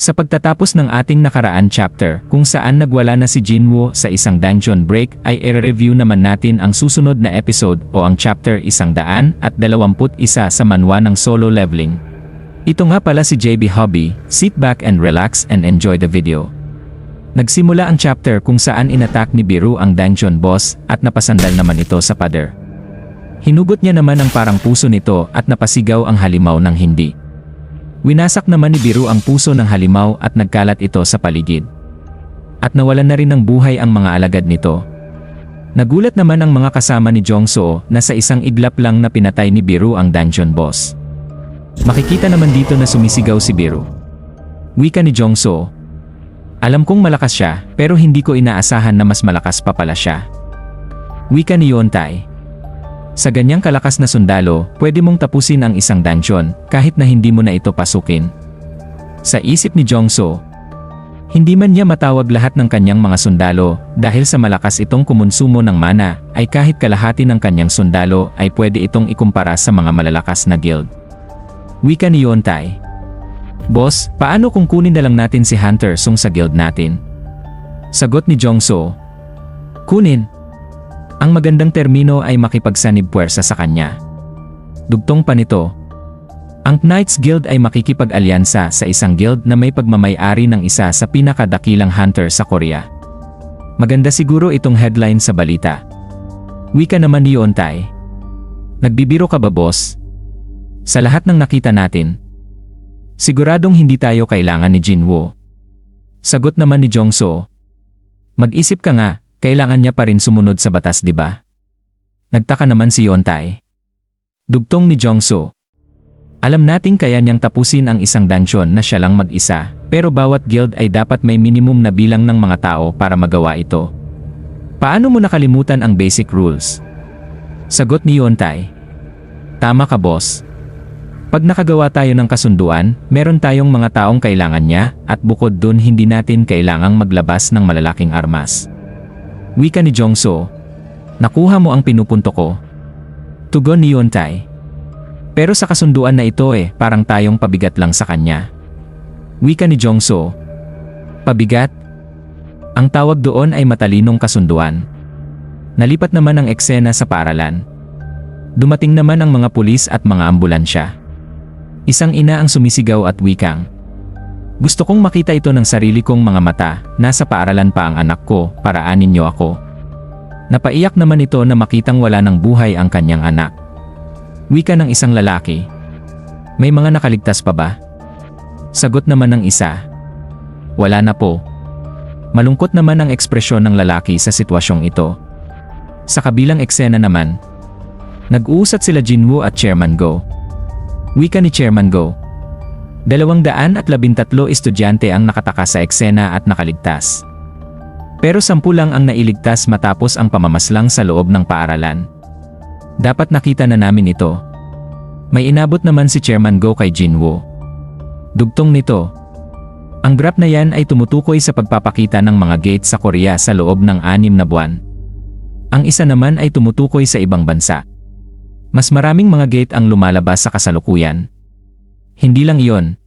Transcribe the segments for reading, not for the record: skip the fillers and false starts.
Sa pagtatapos ng ating nakaraan chapter kung saan nagwala na si Jinwoo sa isang dungeon break ay i-review naman natin ang susunod na episode o ang chapter 121 sa manhwa ng solo leveling. Ito nga pala si JB Hobby, sit back and relax and enjoy the video. Nagsimula ang chapter kung saan inattack ni Biru ang dungeon boss at napasandal naman ito sa pader. Hinugot niya naman ang parang puso nito at napasigaw ang halimaw ng hindi. Winasak naman ni Biru ang puso ng halimaw at nagkalat ito sa paligid. At nawalan na rin ng buhay ang mga alagad nito. Nagulat naman ang mga kasama ni Jongso na sa isang iglap lang na pinatay ni Biru ang dungeon boss. Makikita naman dito na sumisigaw si Biru. Wika ni Jongso, "Alam kong malakas siya pero hindi ko inaasahan na mas malakas pa pala siya." Wika ni Yontai, "Sa ganyang kalakas na sundalo, pwede mong tapusin ang isang dungeon kahit na hindi mo na ito pasukin." Sa isip ni Jongso, hindi man niya matawag lahat ng kanyang mga sundalo dahil sa malakas itong kumonsumo ng mana ay kahit kalahati ng kanyang sundalo ay pwede itong ikumpara sa mga malalakas na guild. Wika ni Yontai, "Boss, paano kung kunin na lang natin si Hunter Sung sa guild natin?" Sagot ni Jongso, "Kunin. Ang magandang termino ay makipagsanib puwersa sa kanya." Dugtong pa nito, ang Knights Guild ay makikipag-alyansa sa isang guild na may pagmamay-ari ng isa sa pinakadakilang hunter sa Korea. Maganda siguro itong headline sa balita. Wika naman ni Yontai, "Nagbibiro ka ba, boss? Sa lahat ng nakita natin, siguradong hindi tayo kailangan ni Jinwoo." Sagot naman ni Jongso, "Mag-isip ka nga. Kailangan niya pa rin sumunod sa batas, di ba?" Nagtaka naman si Yontai. Dugtong ni Jongso, "Alam nating kaya niyang tapusin ang isang dungeon na siya lang mag-isa, pero bawat guild ay dapat may minimum na bilang ng mga tao para magawa ito. Paano mo nakalimutan ang basic rules?" Sagot ni Yontai, "Tama ka, boss. Pag nakagawa tayo ng kasunduan, meron tayong mga taong kailangan niya at bukod dun hindi natin kailangang maglabas ng malalaking armas." Wika ni Jongso, "Nakuha mo ang pinupunto ko." Tugon ni Yontai, "Pero sa kasunduan na ito parang tayong pabigat lang sa kanya." Wika ni Jongso, "Pabigat? Ang tawag doon ay matalinong kasunduan." Nalipat naman ang eksena sa paaralan. Dumating naman ang mga pulis at mga ambulansya. Isang ina ang sumisigaw at wikang, "Gusto kong makita ito ng sarili kong mga mata, nasa paaralan pa ang anak ko, paraanin niyo ako." Napaiyak naman ito na makitang wala ng buhay ang kanyang anak. Wika ng isang lalaki, "May mga nakaligtas pa ba?" Sagot naman ng isa, "Wala na po." Malungkot naman ang ekspresyon ng lalaki sa sitwasyong ito. Sa kabilang eksena naman, nag-uusat sila Jinwoo at Chairman Go. Wika ni Chairman Go, 213 estudyante ang nakataka sa eksena at nakaligtas. Pero 10 lang ang nailigtas matapos ang pamamaslang sa loob ng paaralan. Dapat nakita na namin ito. May inabot naman si Chairman Go kay Jinwoo. Dugtong nito, ang graph na yan ay tumutukoy sa pagpapakita ng mga gate sa Korea sa loob ng 6 na buwan. Ang isa naman ay tumutukoy sa ibang bansa. Mas maraming mga gate ang lumalabas sa kasalukuyan. Hindi lang iyon.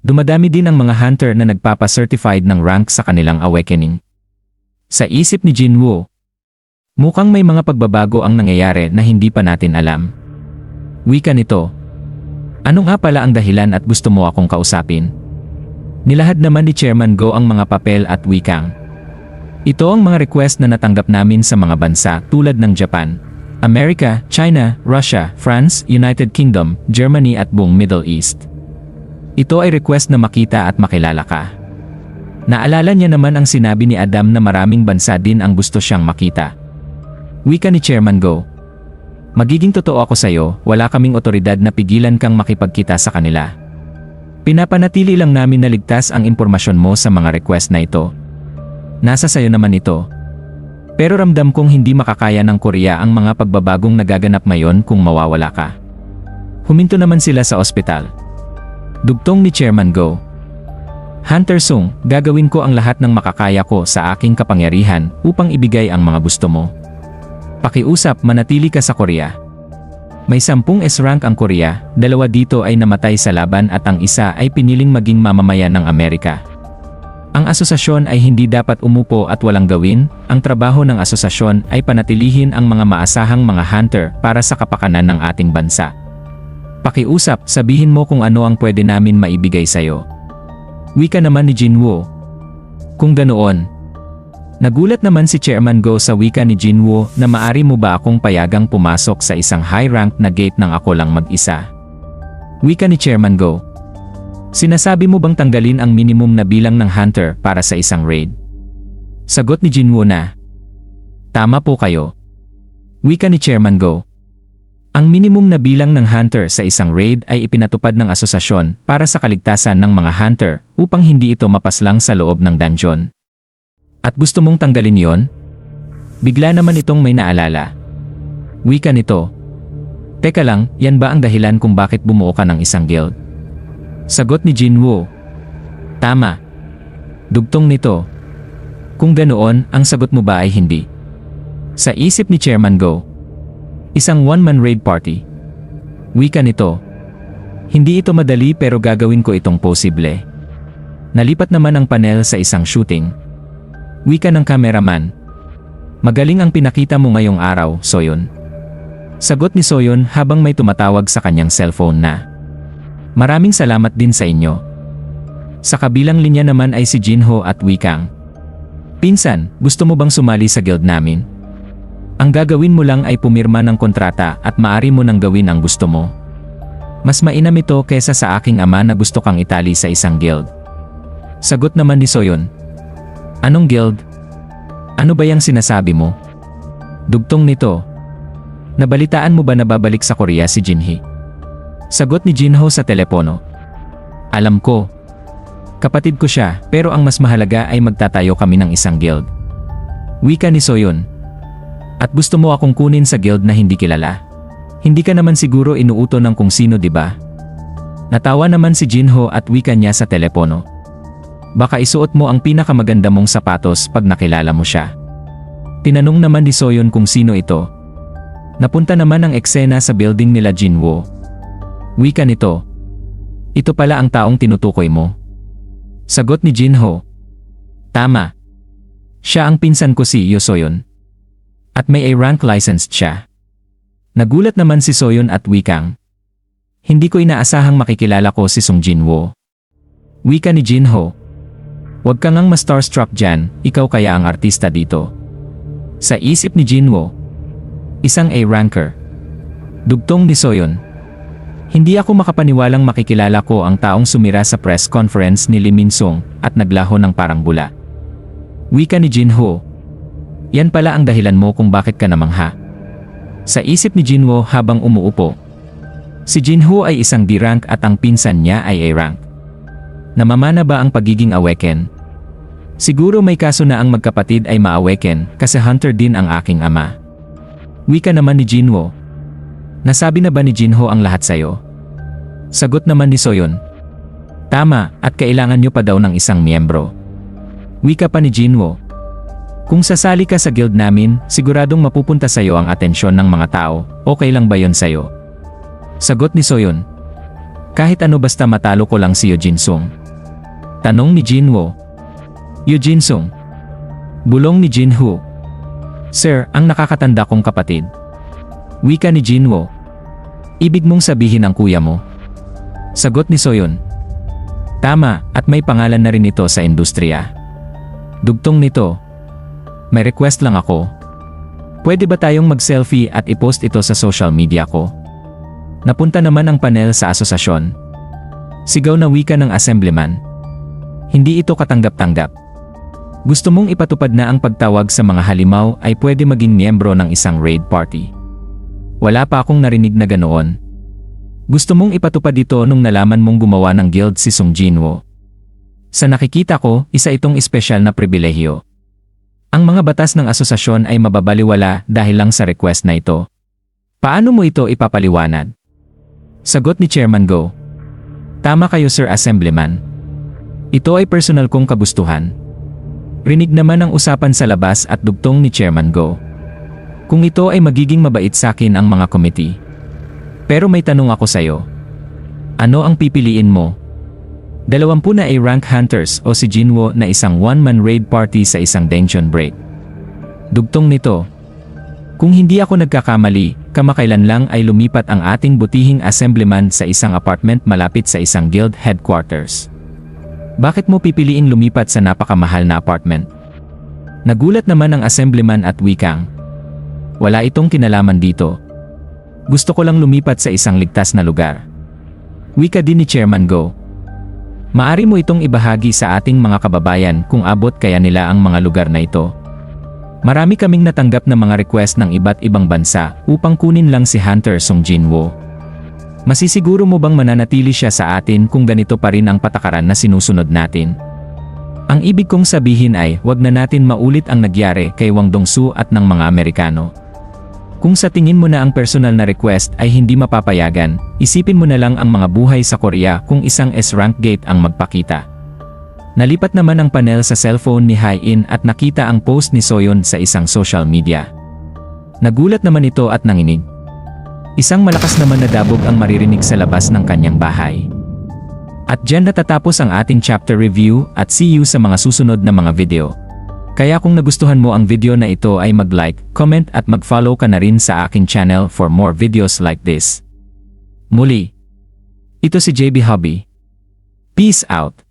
Dumadami din ang mga hunter na nagpapa-certified ng rank sa kanilang awakening. Sa isip ni Jinwoo, mukhang may mga pagbabago ang nangyayari na hindi pa natin alam. Wika nito, "Ano nga pala ang dahilan at gusto mo akong kausapin?" Nilahad naman ni Chairman Go ang mga papel at wikang, "Ito ang mga request na natanggap namin sa mga bansa tulad ng Japan, Amerika, China, Russia, France, United Kingdom, Germany at buong Middle East. Ito ay request na makita at makilala ka." Naalala niya naman ang sinabi ni Adam na maraming bansa din ang gusto siyang makita. Wika ni Chairman Go, "Magiging totoo ako sa iyo, wala kaming otoridad na pigilan kang makipagkita sa kanila. Pinapanatili lang namin na ligtas ang impormasyon mo sa mga request na ito. Nasa sayo naman ito. Pero ramdam kong hindi makakaya ng Korea ang mga pagbabagong nagaganap ngayon kung mawawala ka." Huminto naman sila sa ospital. Dugtong ni Chairman Go, "Hunter Sung, gagawin ko ang lahat ng makakaya ko sa aking kapangyarihan upang ibigay ang mga gusto mo. Pakiusap, manatili ka sa Korea." May 10 S-rank ang Korea, 2 dito ay namatay sa laban at ang isa ay piniling maging mamamayan ng Amerika. Ang asosasyon ay hindi dapat umupo at walang gawin, ang trabaho ng asosasyon ay panatilihin ang mga maasahang mga hunter para sa kapakanan ng ating bansa. Pakiusap, sabihin mo kung ano ang pwede namin maibigay sa'yo. Wika naman ni Jinwoo. Kung ganoon. Nagulat naman si Chairman Go sa wika ni Jinwoo na maari mo ba akong payagang pumasok sa isang high-rank na gate nang ako lang mag-isa. Wika ni Chairman Go. Sinasabi mo bang tanggalin ang minimum na bilang ng hunter para sa isang raid? Sagot ni Jinwoo na. Tama po kayo. Wika ni Chairman Go. Ang minimum na bilang ng hunter sa isang raid ay ipinatupad ng asosasyon para sa kaligtasan ng mga hunter upang hindi ito mapaslang sa loob ng dungeon. At gusto mong tanggalin yon? Bigla naman itong may naalala. Wika nito. Teka lang, yan ba ang dahilan kung bakit bumuo ka ng isang guild? Sagot ni Jinwoo. Tama. Dugtong nito. Kung ganoon, ang sagot mo ba ay hindi? Sa isip ni Chairman Go. Isang one-man raid party. Wika nito. Hindi ito madali pero gagawin ko itong posible. Nalipat naman ang panel sa isang shooting. Wika ng cameraman. Magaling ang pinakita mo ngayong araw, Soyeon. Sagot ni Soyeon habang may tumatawag sa kanyang cellphone na. Maraming salamat din sa inyo. Sa kabilang linya naman ay si Jinho at Wikang. Pinsan, gusto mo bang sumali sa guild namin? Ang gagawin mo lang ay pumirma ng kontrata at maari mo nang gawin ang gusto mo. Mas mainam ito kaysa sa aking ama na gusto kang itali sa isang guild. Sagot naman ni Soyeon. Anong guild? Ano ba yang sinasabi mo? Dugtong nito. Nabalitaan mo ba na babalik sa Korea si Jinhee? Sagot ni Jinho sa telepono. Alam ko. Kapatid ko siya, pero ang mas mahalaga ay magtatayo kami ng isang guild. Wika ni Soyeon. At gusto mo akong kunin sa guild na hindi kilala? Hindi ka naman siguro inuuto ng kung sino, di ba? Natawa naman si Jinho at wika niya sa telepono. Baka isuot mo ang pinakamaganda mong sapatos pag nakilala mo siya. Tinanong naman ni Soyeon kung sino ito. Napunta naman ang eksena sa building nila Jinwoo. Wika nito. Ito pala ang taong tinutukoy mo. Sagot ni Jinho. Tama. Siya ang pinsan ko si Yoo Soyeon. At may A-rank licensed siya. Nagulat naman si Soyeon at Wikang. Hindi ko inaasahang makikilala ko si Sung Jinwoo. Wika ni Jinho. Huwag ka ngang ma-starstruck dyan, ikaw kaya ang artista dito. Sa isip ni Jinwoo. Isang A-ranker. Dugtong ni Soyeon. Hindi ako makapaniwalang makikilala ko ang taong sumira sa press conference ni Lee Min-sung at naglaho ng parang bula. Wika ni Jinho. Yan pala ang dahilan mo kung bakit ka namangha. Sa isip ni Jinwoo habang umuupo. Si Jinho ay isang D-rank at ang pinsan niya ay A-rank. Namamana ba ang pagiging awaken? Siguro may kaso na ang magkapatid ay ma-awaken kasi hunter din ang aking ama. Wika naman ni Jinwoo. Nasabi na ba ni Jinho ang lahat sayo? Sagot naman ni Soyeon. Tama, at kailangan nyo pa daw ng isang miyembro. Wika pa ni Jinwoo. Kung sasali ka sa guild namin, siguradong mapupunta sayo ang atensyon ng mga tao, okay lang ba yon sayo? Sagot ni Soyeon. Kahit ano basta matalo ko lang si Yoo Jin-sung. Tanong ni Jinwoo. Yoo Jin-sung. Bulong ni Jinho. Sir, ang nakakatanda kong kapatid. Wika ni Jinwoo. Ibig mong sabihin ang kuya mo? Sagot ni Soyeon. Tama, at may pangalan na rin ito sa industriya. Dugtong nito. May request lang ako. Pwede ba tayong mag-selfie at i-post ito sa social media ko? Napunta naman ang panel sa asosasyon. Sigaw na wika ng assemblyman. Hindi ito katanggap-tanggap. Gusto mong ipatupad na ang pagtawag sa mga halimaw ay pwede maging miyembro ng isang raid party. Wala pa akong narinig na ganoon. Gusto mong ipatupad ito nung nalaman mong gumawa ng guild si Sung Jinwoo. Sa nakikita ko, isa itong espesyal na pribilehyo. Ang mga batas ng asosasyon ay mababaliwala dahil lang sa request na ito. Paano mo ito ipapaliwanag? Sagot ni Chairman Go. Tama kayo Sir Assemblyman. Ito ay personal kong kagustuhan. Rinig naman ang usapan sa labas at dugtong ni Chairman Go. Kung ito ay magiging mabait sa akin ang mga committee. Pero may tanong ako sa'yo. Ano ang pipiliin mo? 20 na A-rank hunters o si Jinwoo na isang one-man raid party sa isang dungeon break. Dugtong nito. Kung hindi ako nagkakamali, kamakailan lang ay lumipat ang ating butihing assemblyman sa isang apartment malapit sa isang guild headquarters. Bakit mo pipiliin lumipat sa napakamahal na apartment? Nagulat naman ang assemblyman at wikang. Wala itong kinalaman dito. Gusto ko lang lumipat sa isang ligtas na lugar. Wika din ni Chairman Go. Maari mo itong ibahagi sa ating mga kababayan kung abot kaya nila ang mga lugar na ito. Marami kaming natanggap na mga request ng iba't ibang bansa upang kunin lang si Hunter Sung Jinwoo. Masisiguro mo bang mananatili siya sa atin kung ganito pa rin ang patakaran na sinusunod natin? Ang ibig kong sabihin ay wag na natin maulit ang nagyari kay Wang Dongsu at ng mga Amerikano. Kung sa tingin mo na ang personal na request ay hindi mapapayagan, isipin mo na lang ang mga buhay sa Korea kung isang S-rank gate ang magpakita. Nalipat naman ang panel sa cellphone ni Hae-in at nakita ang post ni Soyeon sa isang social media. Nagulat naman ito at nanginig. Isang malakas naman na dabog ang maririnig sa labas ng kanyang bahay. At dyan natatapos ang ating chapter review at see you sa mga susunod na mga video. Kaya kung nagustuhan mo ang video na ito ay mag-like, comment at mag-follow ka na rin sa aking channel for more videos like this. Muli, ito si JB Hobby. Peace out!